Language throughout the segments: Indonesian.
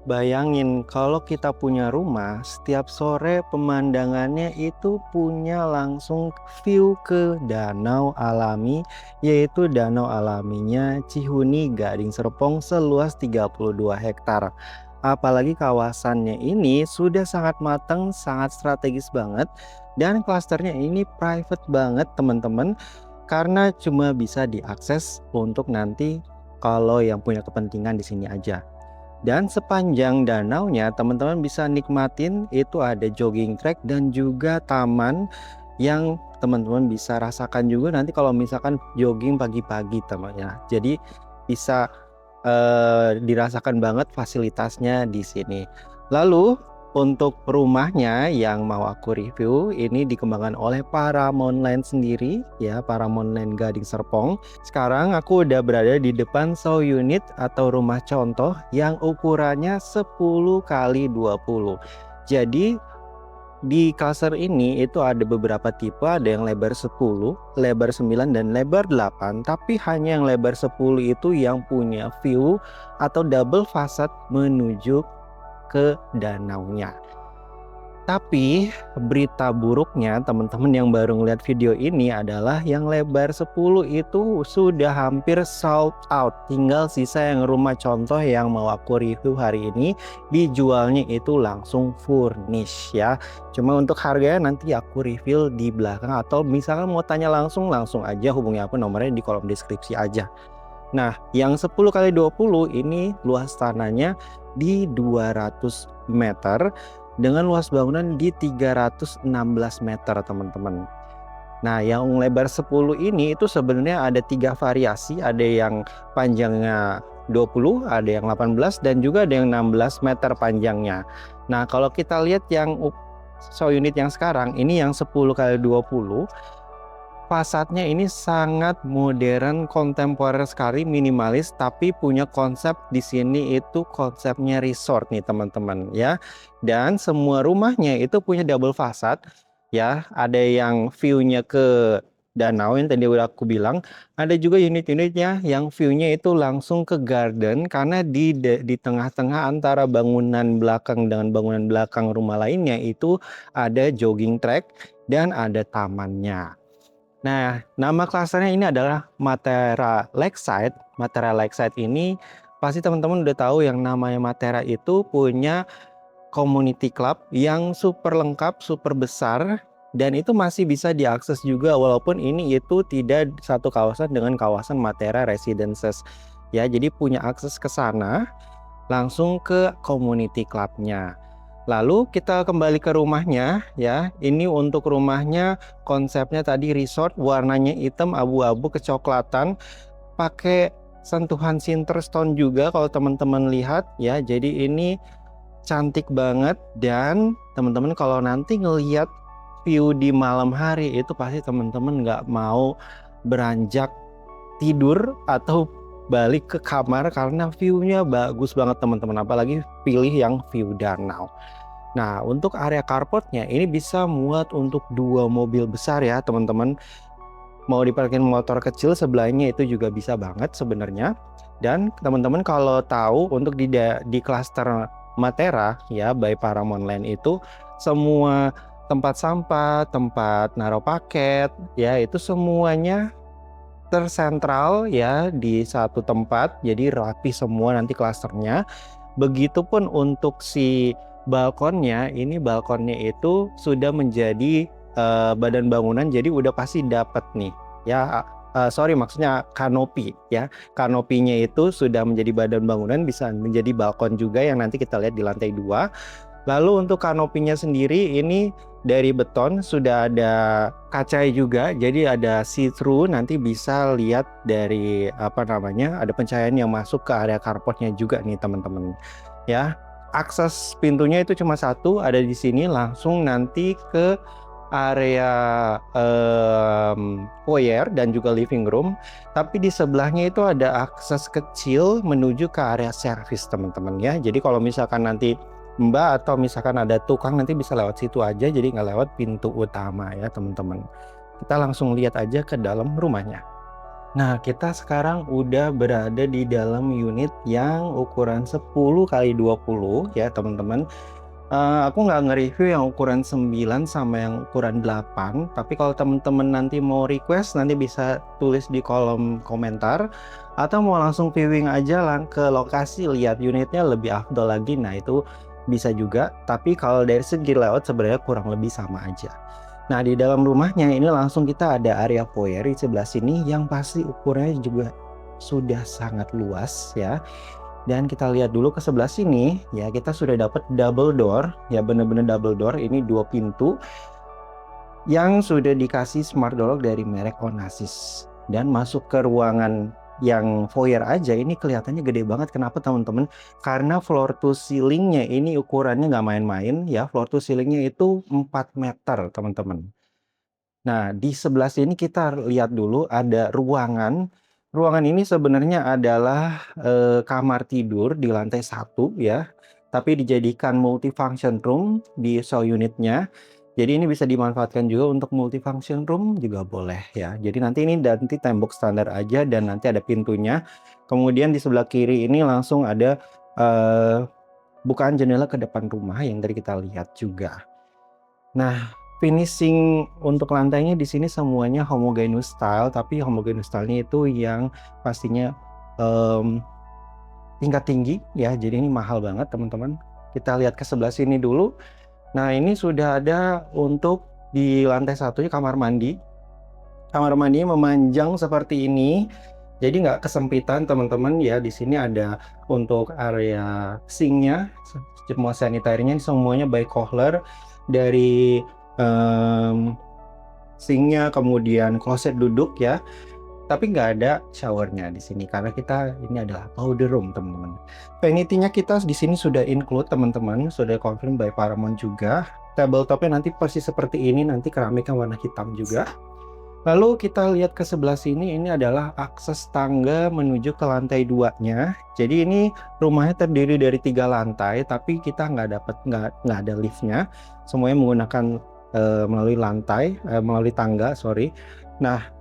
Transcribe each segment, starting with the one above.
Bayangin kalau kita punya rumah, setiap sore pemandangannya itu punya langsung view ke danau alami, yaitu danau alaminya Cihuni Gading Serpong seluas 32 hektar. Apalagi kawasannya ini sudah sangat matang, sangat strategis banget, dan klasternya ini private banget teman-teman, karena cuma bisa diakses untuk nanti kalau yang punya kepentingan di sini aja. Dan sepanjang danaunya teman-teman bisa nikmatin itu ada jogging track dan juga taman yang teman-teman bisa rasakan juga nanti kalau misalkan jogging pagi-pagi teman-teman ya. Jadi bisa dirasakan banget fasilitasnya di sini. Lalu untuk rumahnya yang mau aku review ini dikembangkan oleh Paramount Land sendiri ya, Paramount Land Gading Serpong. Sekarang aku udah berada di depan show unit atau rumah contoh yang ukurannya 10 kali 20. Jadi di cluster ini itu ada beberapa tipe, ada yang lebar 10, lebar 9 dan lebar 8, tapi hanya yang lebar 10 itu yang punya view atau double facade menuju ke danaunya. Tapi berita buruknya teman-teman yang baru ngeliat video ini adalah yang lebar 10 itu sudah hampir sold out. Tinggal sisa yang rumah contoh yang mau aku review hari ini, dijualnya itu langsung furnish ya. Cuma untuk harganya nanti aku review di belakang, atau misalkan mau tanya langsung aja hubungi aku, nomornya di kolom deskripsi aja. Nah, yang 10 kali 20 ini luas tanahnya di 200 meter dengan luas bangunan di 316 meter teman-teman. Nah, yang lebar 10 ini itu sebenarnya ada 3 variasi, ada yang panjangnya 20, ada yang 18 dan juga ada yang 16 meter panjangnya. Nah, kalau kita lihat yang show unit yang sekarang ini yang 10 kali 20, fasadnya ini sangat modern, kontemporer sekali, minimalis, tapi punya konsep di sini itu konsepnya resort nih teman-teman ya. Dan semua rumahnya itu punya double fasad ya. Ada yang view-nya ke danau yang tadi udah aku bilang, ada juga unit-unitnya yang view-nya itu langsung ke garden, karena di tengah-tengah antara bangunan belakang dengan bangunan belakang rumah lainnya itu ada jogging track dan ada tamannya. Nah, nama klasternya ini adalah Matera Lakeside. Matera Lakeside ini pasti teman-teman udah tahu yang namanya Matera itu punya community club yang super lengkap, super besar, dan itu masih bisa diakses juga walaupun ini itu tidak satu kawasan dengan kawasan Matera Residences. Ya, jadi punya akses ke sana langsung ke community clubnya. Lalu kita kembali ke rumahnya ya. Ini untuk rumahnya konsepnya tadi resort, warnanya hitam abu-abu kecoklatan, pakai sentuhan Sinterstone juga kalau teman-teman lihat ya. Jadi ini cantik banget, dan teman-teman kalau nanti ngelihat view di malam hari itu pasti teman-teman nggak mau beranjak tidur atau balik ke kamar karena view-nya bagus banget teman-teman, apalagi pilih yang view danau. Nah, untuk area carportnya ini bisa muat untuk 2 mobil besar ya teman-teman. Mau diparkir motor kecil sebelahnya itu juga bisa banget sebenarnya. Dan teman-teman kalau tahu untuk di klaster Matera ya by Paramount Land itu semua tempat sampah, tempat naruh paket ya itu semuanya tersentral ya di satu tempat, jadi rapi semua nanti klasternya. Begitupun untuk si balkonnya, ini balkonnya itu sudah menjadi badan bangunan, jadi udah pasti dapat nih ya. Sorry, maksudnya kanopi ya. Kanopinya itu sudah menjadi badan bangunan, bisa menjadi balkon juga yang nanti kita lihat di lantai 2. Lalu untuk kanopinya sendiri ini dari beton, sudah ada kaca juga, jadi ada see through, nanti bisa lihat dari apa namanya, ada pencahayaan yang masuk ke area carportnya juga nih teman-teman ya. Akses pintunya itu cuma satu, ada di sini langsung nanti ke area foyer dan juga living room, tapi di sebelahnya itu ada akses kecil menuju ke area service teman-teman ya. Jadi kalau misalkan nanti Mbak atau misalkan ada tukang nanti bisa lewat situ aja, jadi nggak lewat pintu utama ya teman-teman. Kita langsung lihat aja ke dalam rumahnya. Nah, kita sekarang udah berada di dalam unit yang ukuran 10 kali 20 ya teman-teman. Aku nggak nge-review yang ukuran 9 sama yang ukuran 8, tapi kalau teman-teman nanti mau request, nanti bisa tulis di kolom komentar, atau mau langsung viewing aja ke lokasi lihat unitnya lebih afdol lagi, nah itu bisa juga. Tapi kalau dari segi layout sebenarnya kurang lebih sama aja. Nah, di dalam rumahnya ini langsung kita ada area foyer di sebelah sini yang pasti ukurannya juga sudah sangat luas ya. Dan kita lihat dulu ke sebelah sini, ya kita sudah dapat double door, ya bener-bener double door, ini 2 pintu yang sudah dikasih smart door lock dari merek Onassis. Dan masuk ke ruangan yang foyer aja, ini kelihatannya gede banget. Kenapa teman-teman? Karena floor to ceilingnya ini ukurannya nggak main-main ya, floor to ceilingnya itu 4 meter teman-teman. Nah, di sebelah sini kita lihat dulu ada ruangan. Ruangan ini sebenarnya adalah kamar tidur di lantai 1 ya, tapi dijadikan multifunction room di show unitnya. Jadi ini bisa dimanfaatkan juga untuk multifunction room juga boleh ya. Jadi nanti ini nanti tembok standar aja dan nanti ada pintunya. Kemudian di sebelah kiri ini langsung ada bukaan jendela ke depan rumah yang tadi kita lihat juga. Nah, finishing untuk lantainya di sini semuanya homogeneous style, tapi homogeneous style-nya itu yang pastinya tingkat tinggi ya. Jadi ini mahal banget teman-teman. Kita lihat ke sebelah sini dulu. Nah, ini sudah ada untuk di lantai satunya kamar mandi. Kamar mandinya memanjang seperti ini. Jadi nggak kesempitan teman-teman ya. Di sini ada untuk area sinknya, semua sanitarinya semuanya by Kohler dari sinknya, kemudian kloset duduk ya. Tapi nggak ada showernya di sini karena kita ini adalah powder room teman-teman. Vanity-nya kita di sini sudah include teman-teman, sudah confirm by Paramount juga. Tabletopnya nanti persis seperti ini, nanti keramiknya warna hitam juga. Lalu kita lihat ke sebelah sini, ini adalah akses tangga menuju ke lantai 2-nya. Jadi ini rumahnya terdiri dari 3 lantai, tapi kita nggak ada liftnya. Semuanya menggunakan melalui tangga, sorry. Nah,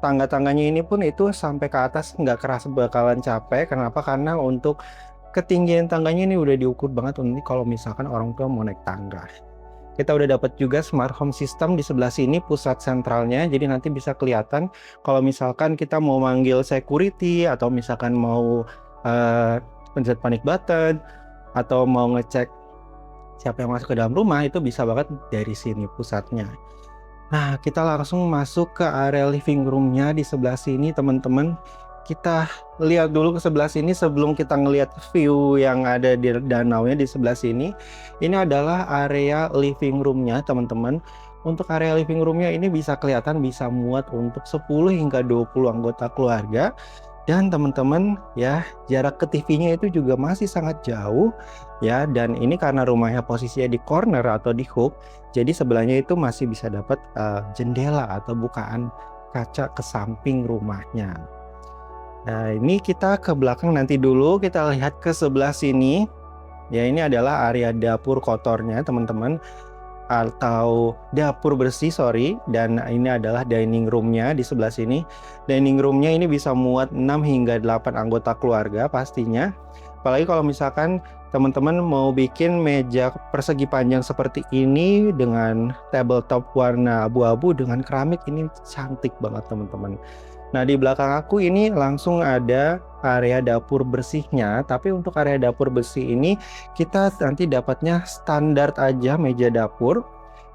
tangga-tangganya ini pun itu sampai ke atas nggak keras bakalan capek. Kenapa? Karena untuk ketinggian tangganya ini udah diukur banget untuk kalau misalkan orang tua mau naik tangga. Kita udah dapat juga smart home system di sebelah sini, pusat sentralnya. Jadi nanti bisa kelihatan kalau misalkan kita mau manggil security atau misalkan mau pencet panic button atau mau ngecek siapa yang masuk ke dalam rumah, itu bisa banget dari sini pusatnya. Nah, kita langsung masuk ke area living room-nya di sebelah sini, teman-teman. Kita lihat dulu ke sebelah sini sebelum kita ngelihat view yang ada di danaunya di sebelah sini. Ini adalah area living room-nya, teman-teman. Untuk area living room-nya ini bisa kelihatan bisa muat untuk 10 hingga 20 anggota keluarga. Dan teman-teman ya, jarak ke TV-nya itu juga masih sangat jauh ya. Dan ini karena rumahnya posisinya di corner atau di hook, jadi sebelahnya itu masih bisa dapat jendela atau bukaan kaca ke samping rumahnya. Nah, ini kita ke belakang nanti dulu, kita lihat ke sebelah sini. Ya, ini adalah area dapur kotornya, teman-teman. Atau dapur bersih, sorry. Dan ini adalah dining room-nya di sebelah sini. Dining room-nya ini bisa muat 6 hingga 8 anggota keluarga pastinya. Apalagi kalau misalkan teman-teman mau bikin meja persegi panjang seperti ini dengan tabletop warna abu-abu dengan keramik, ini cantik banget teman-teman. Nah, di belakang aku ini langsung ada area dapur bersihnya. Tapi untuk area dapur bersih ini kita nanti dapatnya standar aja meja dapur.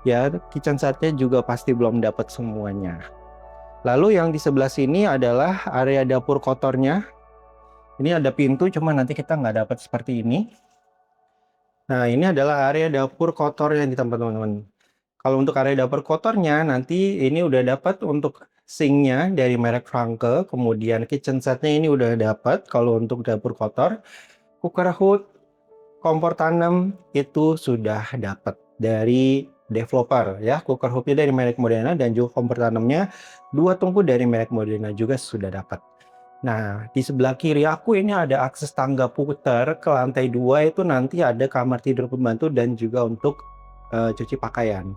Ya, kitchen setnya juga pasti belum dapat semuanya. Lalu yang di sebelah sini adalah area dapur kotornya. Ini ada pintu, cuma nanti kita nggak dapat seperti ini. Nah, ini adalah area dapur kotornya nih teman-teman. Kalau untuk area dapur kotornya nanti ini udah dapat untuk sinknya dari merek Franke, kemudian kitchen setnya ini udah dapat. Kalau untuk dapur kotor, cooker hood, kompor tanam itu sudah dapat dari developer ya. Cooker hoodnya dari merek Modena dan juga kompor tanamnya 2 tungku dari merek Modena juga sudah dapat. Nah, di sebelah kiri aku ini ada akses tangga putar ke lantai 2, itu nanti ada kamar tidur pembantu dan juga untuk cuci pakaian.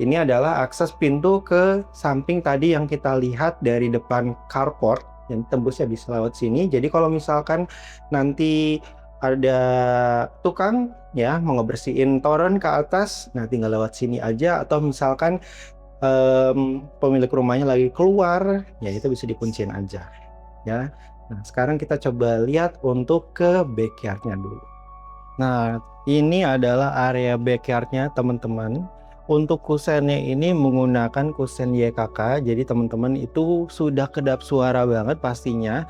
Ini adalah akses pintu ke samping tadi yang kita lihat dari depan carport. yang tembusnya bisa lewat sini. Jadi kalau misalkan nanti ada tukang ya mau ngebersihin toren ke atas, nah tinggal lewat sini aja, atau misalkan pemilik rumahnya lagi keluar, ya itu bisa dikunciin aja ya. Nah, sekarang kita coba lihat untuk ke backyardnya dulu. Nah, ini adalah area backyardnya teman-teman. Untuk kusennya ini menggunakan kusen YKK, jadi teman-teman itu sudah kedap suara banget pastinya.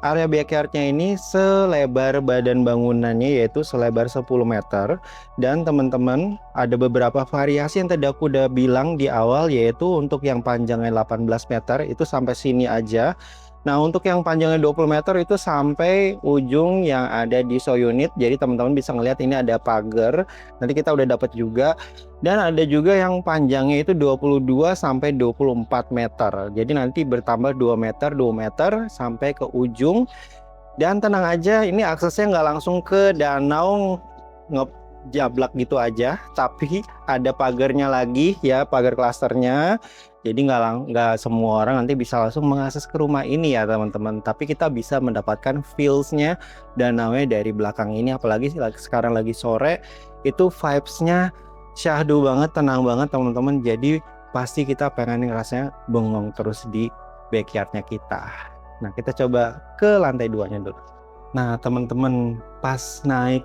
Area backyardnya ini selebar badan bangunannya, yaitu selebar 10 meter. Dan teman-teman ada beberapa variasi yang tadi aku udah bilang di awal, yaitu untuk yang panjangnya 18 meter itu sampai sini aja. Nah, untuk yang panjangnya 20 meter itu sampai ujung yang ada di show unit. Jadi teman-teman bisa ngelihat ini ada pagar. Nanti kita udah dapat juga. Dan ada juga yang panjangnya itu 22 sampai 24 meter. Jadi nanti bertambah 2 meter, 2 meter sampai ke ujung. Dan tenang aja, ini aksesnya nggak langsung ke danau ngejablak gitu aja, tapi ada pagarnya lagi ya, pagar klasternya. Jadi nggak semua orang nanti bisa langsung mengakses ke rumah ini ya teman-teman. Tapi kita bisa mendapatkan feels-nya danaunya dari belakang ini. Apalagi sekarang lagi sore, itu vibes-nya syahdu banget, tenang banget teman-teman. Jadi pasti kita pengen ngerasanya bengong terus di backyardnya kita. Nah, kita coba ke lantai 2-nya dulu. Nah, teman-teman, pas naik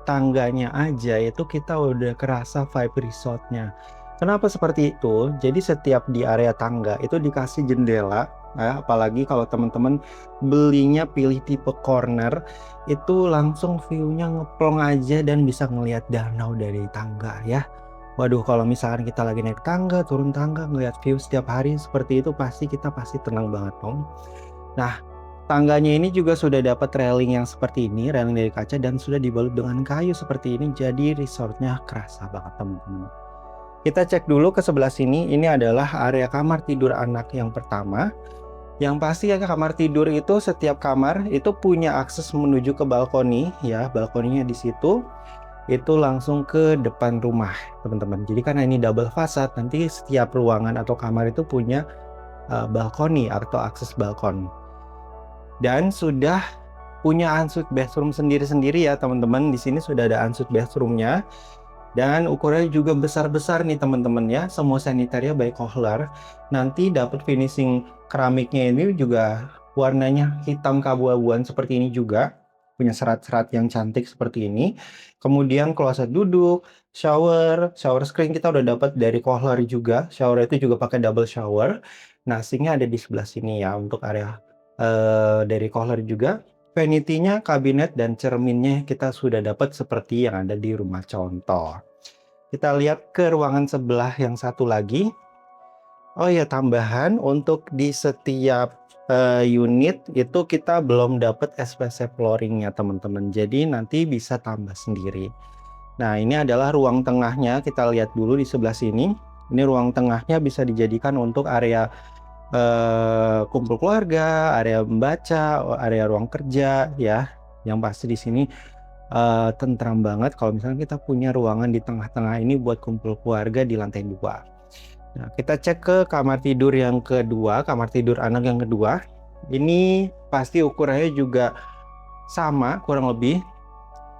tangganya aja itu kita udah kerasa vibe resortnya. Kenapa seperti itu? Jadi setiap di area tangga itu dikasih jendela, ya, apalagi kalau teman-teman belinya pilih tipe corner, itu langsung view-nya ngeplong aja dan bisa ngelihat danau dari tangga ya. Waduh, kalau misalkan kita lagi naik tangga, turun tangga, ngelihat view setiap hari seperti itu, kita pasti tenang banget dong. Nah, tangganya ini juga sudah dapat railing yang seperti ini, railing dari kaca, dan sudah dibalut dengan kayu seperti ini, jadi resortnya kerasa banget teman-teman. Kita cek dulu ke sebelah sini, ini adalah area kamar tidur anak yang pertama. Yang pasti ya, kamar tidur itu setiap kamar itu punya akses menuju ke balkoni ya, balkoninya di situ. Itu langsung ke depan rumah teman-teman. Jadi karena ini double fasad, nanti setiap ruangan atau kamar itu punya balkoni atau akses balkon. Dan sudah punya ensuite bathroom sendiri-sendiri ya teman-teman. Di sini sudah ada ensuite bathroomnya. Dan ukurannya juga besar-besar nih teman-teman ya. Semua sanitarinya by Kohler. Nanti dapat finishing keramiknya ini juga warnanya hitam keabu-abuan seperti ini juga. Punya serat-serat yang cantik seperti ini. Kemudian kloset duduk, shower screen kita udah dapat dari Kohler juga. Shower itu juga pakai double shower. Nah, sinknya ada di sebelah sini ya untuk area dari Kohler juga. Vanity-nya, kabinet, dan cerminnya kita sudah dapat seperti yang ada di rumah contoh. Kita lihat ke ruangan sebelah yang satu lagi. Oh ya, tambahan untuk di setiap unit itu kita belum dapat SPC flooringnya teman-teman. Jadi nanti bisa tambah sendiri. Nah, ini adalah ruang tengahnya. Kita lihat dulu di sebelah sini. Ini ruang tengahnya bisa dijadikan untuk area kumpul keluarga, area membaca, area ruang kerja ya. Yang pasti di sini tentram banget kalau misalnya kita punya ruangan di tengah-tengah ini buat kumpul keluarga di lantai 2. Nah, kita cek ke kamar tidur yang kedua, kamar tidur anak yang kedua. Ini pasti ukurannya juga sama kurang lebih.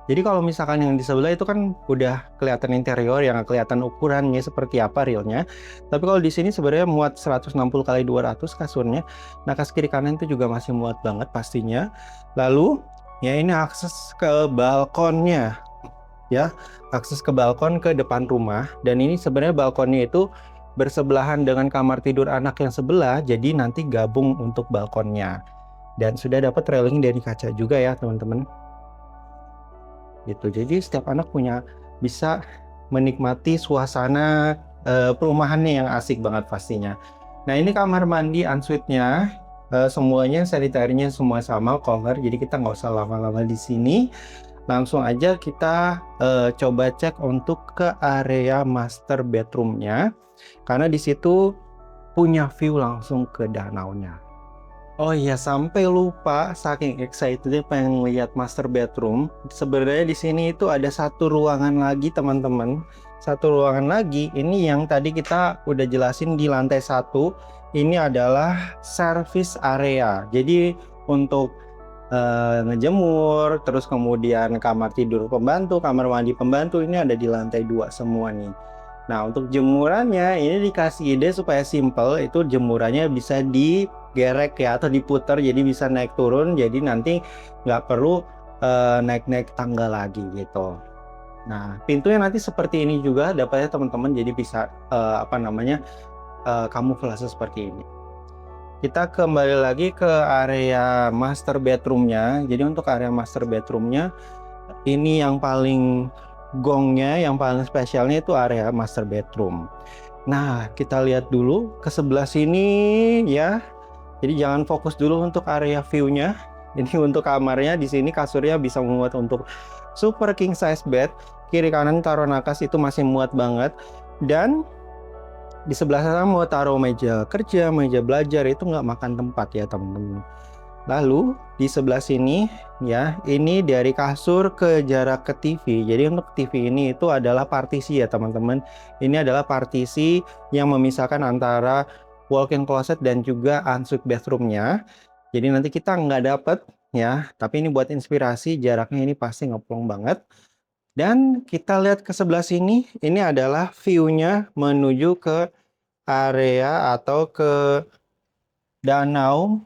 Jadi kalau misalkan yang di sebelah itu kan udah kelihatan interior, yang kelihatan ukurannya seperti apa realnya. Tapi kalau di sini sebenarnya muat 160 kali 200 kasurnya. Nah, kas kiri kanan itu juga masih muat banget pastinya. Lalu ya ini akses ke balkonnya ya, akses ke balkon ke depan rumah. Dan ini sebenarnya balkonnya itu bersebelahan dengan kamar tidur anak yang sebelah, jadi nanti gabung untuk balkonnya. Dan sudah dapat railing dari kaca juga ya teman-teman. Gitu. Jadi setiap anak bisa menikmati suasana perumahannya yang asik banget pastinya. Nah, ini kamar mandi ensuite-nya, semuanya sanitarinya semua sama Kohler, jadi kita nggak usah lama-lama di sini. Langsung aja kita coba cek untuk ke area master bedroom-nya, karena di situ punya view langsung ke danaunya. Oh iya, sampai lupa, saking excitednya pengen lihat master bedroom. Sebenarnya di sini itu ada satu ruangan lagi teman-teman. satu ruangan lagi, ini yang tadi kita udah jelasin di lantai 1, ini adalah service area. Jadi untuk ngejemur, terus kemudian kamar tidur pembantu, kamar mandi pembantu ini ada di lantai 2 semua nih. Nah, untuk jemurannya ini dikasih ide supaya simple, itu jemurannya bisa digerek ya atau diputar jadi bisa naik turun, jadi nanti nggak perlu naik-naik tangga lagi gitu. Nah, pintunya nanti seperti ini juga dapatnya teman-teman, jadi bisa kamuflase seperti ini. Kita kembali lagi ke area master bedroomnya. Jadi untuk area master bedroomnya, ini yang paling gongnya, yang paling spesialnya itu area master bedroom. Nah, kita lihat dulu ke sebelah sini ya. Jadi jangan fokus dulu untuk area view-nya. Ini untuk kamarnya, di sini kasurnya bisa muat untuk super king size bed. Kiri kanan taruh nakas itu masih muat banget. Dan di sebelah sana mau taruh meja kerja, meja belajar, itu nggak makan tempat ya teman-teman. Lalu di sebelah sini ya, ini dari kasur ke jarak ke TV. Jadi untuk TV ini itu adalah partisi ya teman-teman. Ini adalah partisi yang memisahkan antara walk-in closet dan juga ensuite bathroomnya. Jadi nanti kita nggak dapet ya, tapi ini buat inspirasi, jaraknya ini pasti ngeplong banget. Dan kita lihat ke sebelah sini, ini adalah view-nya menuju ke area atau ke danau.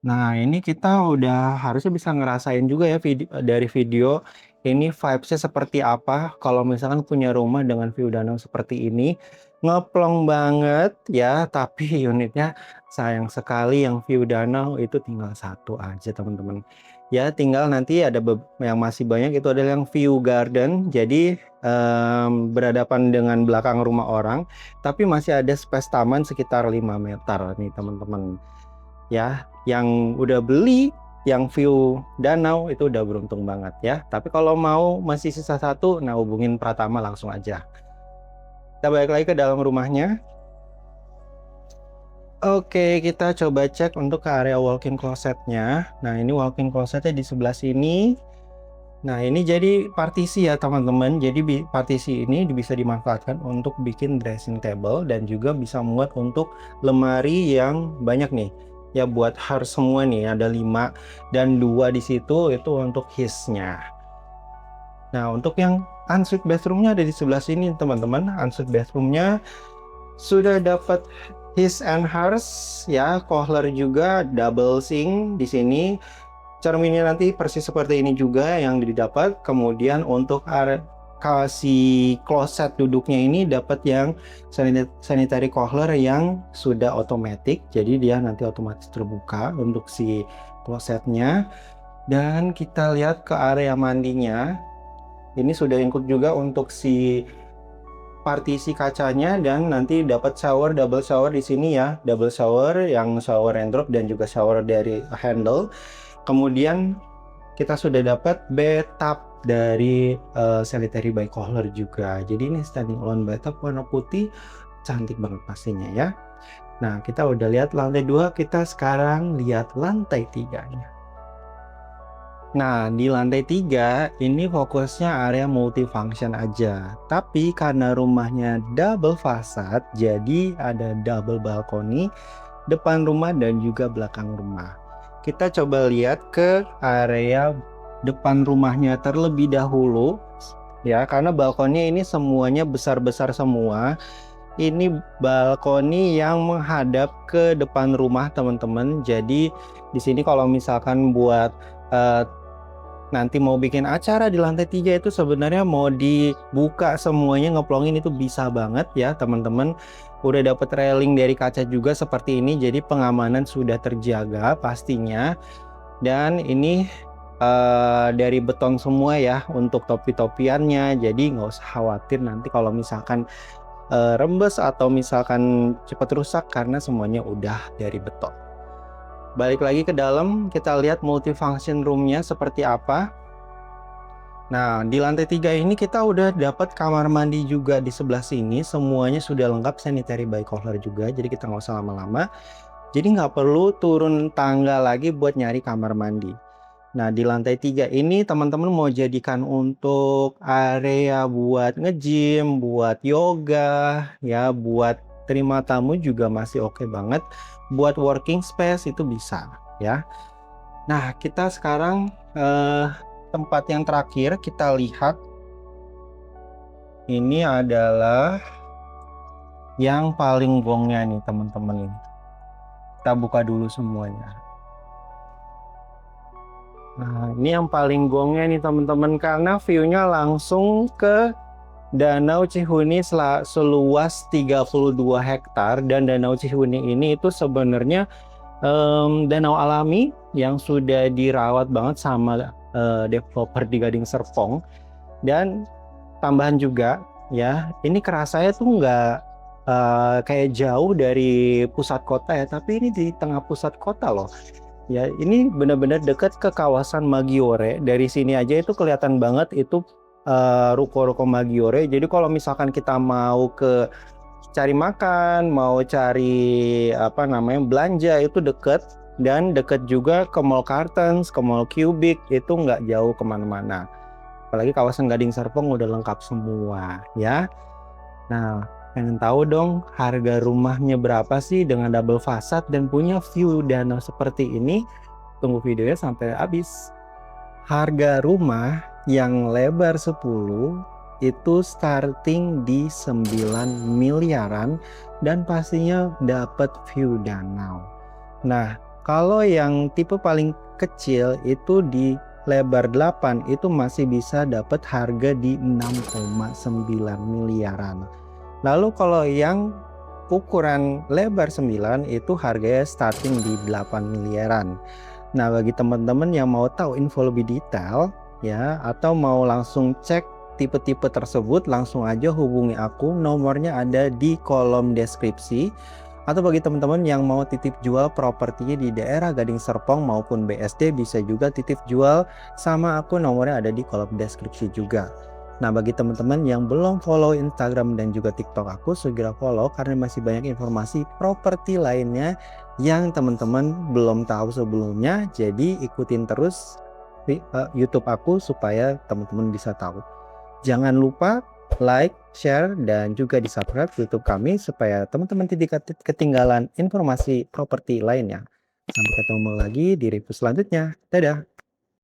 Nah, ini kita udah harusnya bisa ngerasain juga ya dari video ini vibes-nya seperti apa kalau misalkan punya rumah dengan view danau seperti ini. Ngeplong banget ya, tapi unitnya sayang sekali yang view danau itu tinggal satu aja teman-teman. Ya tinggal nanti ada yang masih banyak, itu adalah yang view garden. Jadi berhadapan dengan belakang rumah orang, tapi masih ada space taman sekitar 5 meter nih teman-teman. Ya, yang udah beli yang view danau itu udah beruntung banget ya. Tapi kalau mau masih sisa satu, nah hubungin Pratama langsung aja. Kita balik lagi ke dalam rumahnya. Oke, kita coba cek untuk ke area walk-in closetnya. Nah, ini walk-in closetnya di sebelah sini. Nah, ini jadi partisi ya teman-teman. Jadi partisi ini bisa dimanfaatkan untuk bikin dressing table dan juga bisa muat untuk lemari yang banyak nih. Ya buat harus semua nih, ada 5 dan 2 di situ itu untuk hisnya. Nah, untuk yang ensuite bathroomnya ada di sebelah sini teman-teman. Ensuite bathroomnya sudah dapat his and hers ya, kohler juga, double sink di sini. Cerminnya nanti persis seperti ini juga yang didapat. Kemudian untuk kasih kloset duduknya ini dapat yang sanitary kohler yang sudah otomatis. Jadi dia nanti otomatis terbuka untuk si klosetnya. Dan kita lihat ke area mandinya. Ini sudah include juga untuk si partisi kacanya, dan nanti dapat shower, double shower di sini ya, double shower yang shower and drop dan juga shower dari handle. Kemudian kita sudah dapat bathtub dari Sanitary by Kohler juga. Jadi ini standing alone bathtub warna putih, cantik banget pastinya ya. Nah, kita udah lihat lantai 2, kita sekarang lihat lantai 3-nya. Nah, di lantai 3 ini fokusnya area multifunction aja. Tapi karena rumahnya double fasad, jadi ada double balkoni depan rumah dan juga belakang rumah. Kita coba lihat ke area depan rumahnya terlebih dahulu ya, karena balkonnya ini semuanya besar-besar semua. Ini balkoni yang menghadap ke depan rumah teman-teman. Jadi di sini kalau misalkan buat nanti mau bikin acara di lantai 3 itu sebenarnya mau dibuka semuanya ngeplongin itu bisa banget ya teman-teman. Udah dapet railing dari kaca juga seperti ini, jadi pengamanan sudah terjaga pastinya. Dan ini dari beton semua ya untuk topi-topiannya, jadi nggak usah khawatir nanti kalau misalkan rembes atau misalkan cepat rusak karena semuanya udah dari beton. Balik lagi ke dalam, kita lihat multifunction roomnya seperti apa. Nah, di lantai 3 ini kita udah dapat kamar mandi juga di sebelah sini. Semuanya sudah lengkap sanitary by Kohler juga, jadi kita nggak usah lama-lama. Jadi nggak perlu turun tangga lagi buat nyari kamar mandi. Nah, di lantai 3 ini teman-teman mau jadikan untuk area buat nge-gym, buat yoga, ya, buat terima tamu juga masih oke banget. Buat working space itu bisa, ya. Nah, kita sekarang tempat yang terakhir kita lihat ini adalah yang paling gongnya nih teman-teman. Kita buka dulu semuanya. Nah, ini yang paling gongnya nih teman-teman karena view-nya langsung ke Danau Cihuni seluas 32 hektar, dan Danau Cihuni ini itu sebenarnya danau alami yang sudah dirawat banget sama developer di Gading Serpong. Dan tambahan juga ya, ini kerasanya tuh nggak kayak jauh dari pusat kota ya, tapi ini di tengah pusat kota loh. Ya, ini benar-benar dekat ke kawasan Maggiore. Dari sini aja itu kelihatan banget itu ruko-ruko Maggiore. Jadi kalau misalkan kita mau cari makan, mau cari apa namanya belanja itu deket, dan deket juga ke Mall Cartens, ke Mall Cubic, itu nggak jauh kemana-mana. Apalagi kawasan Gading Serpong udah lengkap semua ya. Nah, pengen tahu dong harga rumahnya berapa sih dengan double fasad dan punya view danau seperti ini? Tunggu videonya sampai habis. Harga rumah yang lebar 10 itu starting di 9 miliaran dan pastinya dapat view danau. Nah, kalau yang tipe paling kecil itu di lebar 8 itu masih bisa dapat harga di 6,9 miliaran. Lalu kalau yang ukuran lebar 9 itu harganya starting di 8 miliaran. Nah, bagi teman-teman yang mau tahu info lebih detail ya, atau mau langsung cek tipe-tipe tersebut, langsung aja hubungi aku, nomornya ada di kolom deskripsi. Atau bagi teman-teman yang mau titip jual propertinya di daerah Gading Serpong maupun BSD, bisa juga titip jual sama aku, nomornya ada di kolom deskripsi juga. Nah, bagi teman-teman yang belum follow Instagram dan juga TikTok aku, segera follow karena masih banyak informasi properti lainnya yang teman-teman belum tahu sebelumnya. Jadi ikutin terus YouTube aku supaya teman-teman bisa tahu. Jangan lupa like, share, dan juga di-subscribe YouTube kami supaya teman-teman tidak ketinggalan informasi properti lainnya. Sampai ketemu lagi di review selanjutnya. Dadah!